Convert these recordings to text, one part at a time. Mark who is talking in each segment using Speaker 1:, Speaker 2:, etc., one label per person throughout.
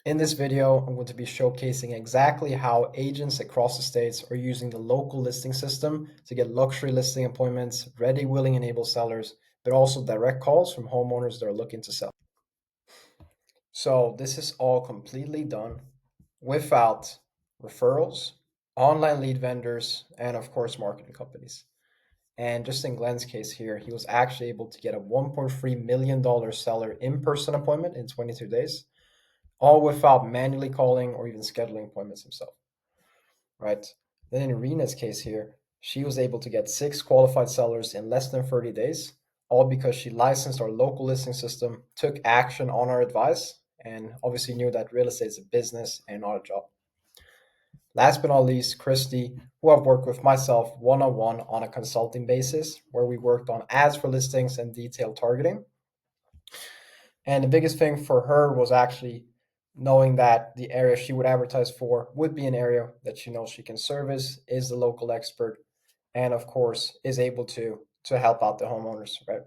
Speaker 1: In this video, I'm going to be showcasing exactly how agents across the states are using the local listing system to get luxury listing appointments, ready, willing, and able sellers, but also direct calls from homeowners that are looking to sell. So this is all completely done without referrals, online lead vendors, and of course, marketing companies. And just in Glenn's case here, he was actually able to get a $1.3 million seller in-person appointment in 22 days, all without manually calling or even scheduling appointments himself, right? Then in Rena's case here, she was able to get 6 qualified sellers in less than 30 days, all because she licensed our local listing system, took action on our advice, and obviously knew that real estate is a business and not a job. Last but not least, Christy, who I've worked with myself one-on-one on a consulting basis, where we worked on ads for listings and detailed targeting. And the biggest thing for her was actually knowing that the area she would advertise for would be an area that she knows she can service, is the local expert, and of course is able to help out the homeowners, right?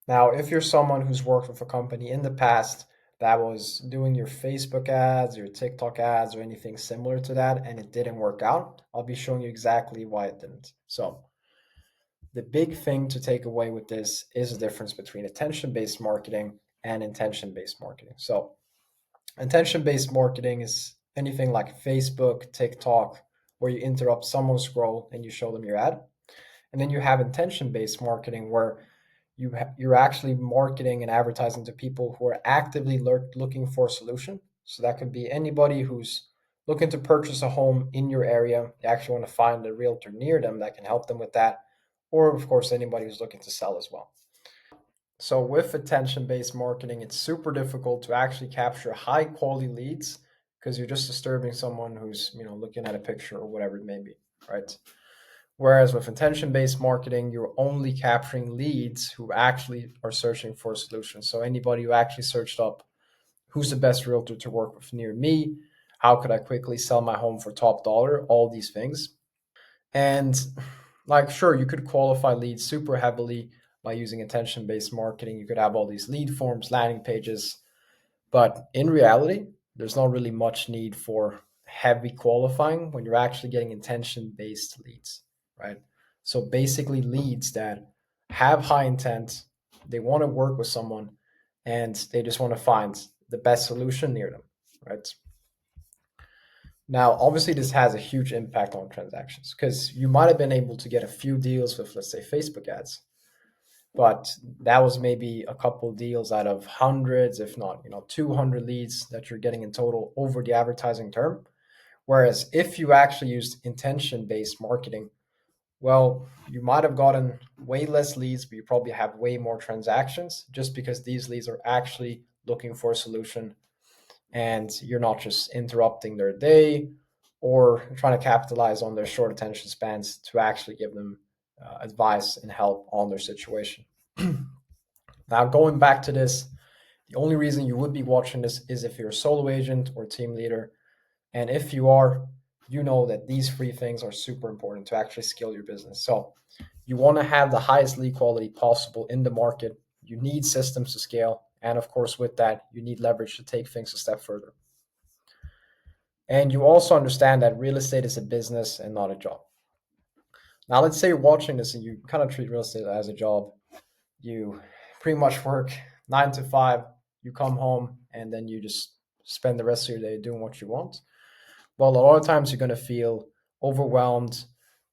Speaker 1: Now, if you're someone who's worked with a company in the past that was doing your Facebook ads, your TikTok ads, or anything similar to that, and it didn't work out, I'll be showing you exactly why it didn't. So, the big thing to take away with this is the difference between attention based marketing and intention based marketing. So, attention based marketing is anything like Facebook, TikTok, where you interrupt someone's scroll and you show them your ad. And then you have intention based marketing where you're actually marketing and advertising to people who are actively looking for a solution. So that could be anybody who's looking to purchase a home in your area. They actually want to find a realtor near them that can help them with that. Or, of course, anybody who's looking to sell as well. So with attention-based marketing, it's super difficult to actually capture high quality leads because you're just disturbing someone who's, looking at a picture or whatever it may be, right? Whereas with intention-based marketing, you're only capturing leads who actually are searching for a solution. So anybody who actually searched up who's the best realtor to work with near me, how could I quickly sell my home for top dollar, all these things. And like, sure, you could qualify leads super heavily by using attention based marketing. You could have all these lead forms, landing pages, but in reality, there's not really much need for heavy qualifying when you're actually getting intention based leads, right? So basically, leads that have high intent, they want to work with someone, and they just want to find the best solution near them, right? Now, obviously, this has a huge impact on transactions because you might have been able to get a few deals with, let's say, Facebook ads, but that was maybe a couple deals out of hundreds, if not, 200 leads that you're getting in total over the advertising term. Whereas if you actually used intention-based marketing, well, you might have gotten way less leads, but you probably have way more transactions just because these leads are actually looking for a solution and you're not just interrupting their day or trying to capitalize on their short attention spans to actually give them advice and help on their situation. Now, going back to this, the only reason you would be watching this is if you're a solo agent or team leader. And if you are, you know that these three things are super important to actually scale your business. So you want to have the highest lead quality possible in the market. You need systems to scale. And of course, with that, you need leverage to take things a step further. And you also understand that real estate is a business and not a job. Now, let's say you're watching this and you kind of treat real estate as a job. You pretty much work 9 to 5, you come home, and then you just spend the rest of your day doing what you want. Well, a lot of times you're going to feel overwhelmed,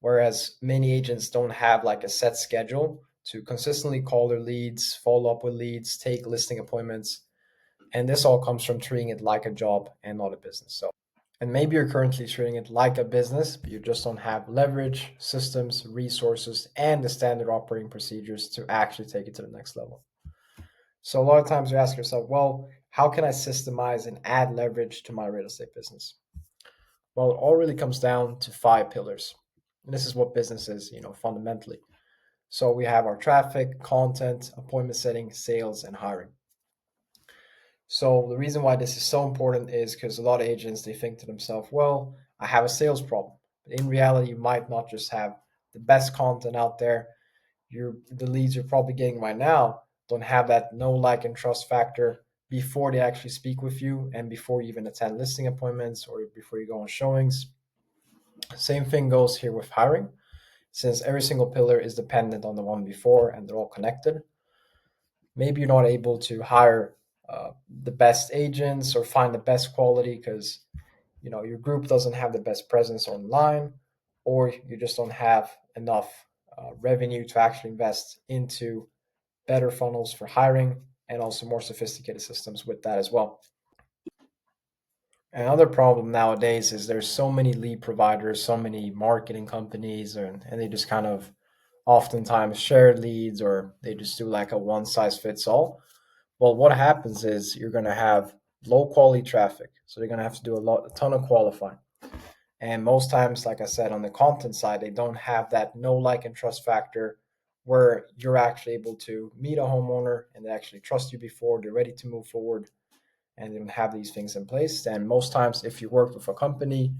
Speaker 1: whereas many agents don't have like a set schedule to consistently call their leads, follow up with leads, take listing appointments. And this all comes from treating it like a job and not a business. So, and maybe you're currently treating it like a business, but you just don't have leverage, systems, resources, and the standard operating procedures to actually take it to the next level. So a lot of times you ask yourself, well, how can I systemize and add leverage to my real estate business? Well, it all really comes down to 5 pillars. And this is what business is, fundamentally. So we have our traffic, content, appointment setting, sales, and hiring. So the reason why this is so important is because a lot of agents, they think to themselves, well, I have a sales problem. But in reality, you might not just have the best content out there. The leads you're probably getting right now don't have that know, like, and trust factor. before they actually speak with you and before you even attend listing appointments or before you go on showings. Same thing goes here with hiring. Since every single pillar is dependent on the one before and they're all connected, maybe you're not able to hire the best agents or find the best quality because your group doesn't have the best presence online, or you just don't have enough revenue to actually invest into better funnels for hiring and also more sophisticated systems with that as well. Another problem nowadays is there's so many lead providers, so many marketing companies, and they just kind of oftentimes share leads, or they just do like a one size fits all. Well, what happens is you're going to have low quality traffic. So you're going to have to do a ton of qualifying. And most times, like I said, on the content side, they don't have that know, like, and trust factor where you're actually able to meet a homeowner and they actually trust you before they're ready to move forward, and they don't have these things in place. And most times, if you work with a company,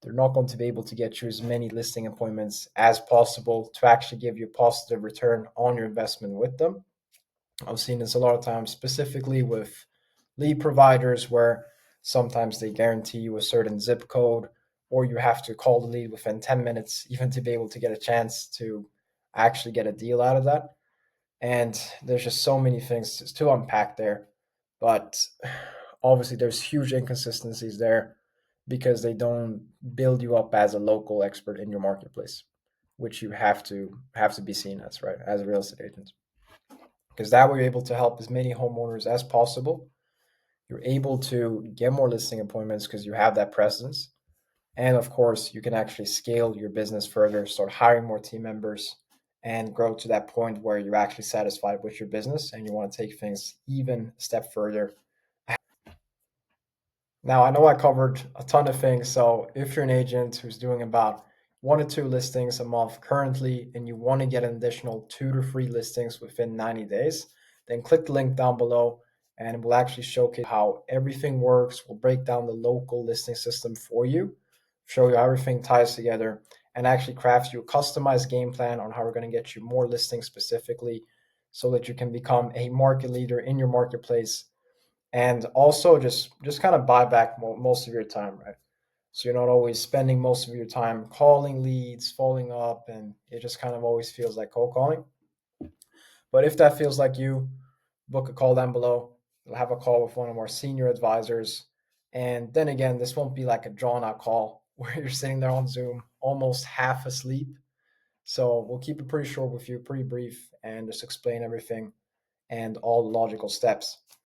Speaker 1: they're not going to be able to get you as many listing appointments as possible to actually give you a positive return on your investment with them. I've seen this a lot of times, specifically with lead providers, where sometimes they guarantee you a certain zip code, or you have to call the lead within 10 minutes, even to be able to get a chance to actually get a deal out of that. And there's just so many things to unpack there. But obviously, there's huge inconsistencies there because they don't build you up as a local expert in your marketplace, which you have to be seen as, right, as a real estate agent, because that way you're able to help as many homeowners as possible. You're able to get more listing appointments because you have that presence. And of course, you can actually scale your business further, start hiring more team members, and grow to that point where you're actually satisfied with your business and you want to take things even a step further. Now, I know I covered a ton of things. So, if you're an agent who's doing about 1 to 2 listings a month currently, and you want to get an additional 2 to 3 listings within 90 days, then click the link down below and we'll actually showcase how everything works. We'll break down the local listing system for you, show you how everything ties together, and actually craft you a customized game plan on how we're going to get you more listings specifically so that you can become a market leader in your marketplace, and also just kind of buy back most of your time, right? So you're not always spending most of your time calling leads, following up, and it just kind of always feels like cold calling. But if that feels like you, book a call down below. We'll have a call with one of our senior advisors. And then again, this won't be like a drawn out call where you're sitting there on Zoom almost half asleep. So we'll keep it pretty short with you, pretty brief, and just explain everything and all the logical steps.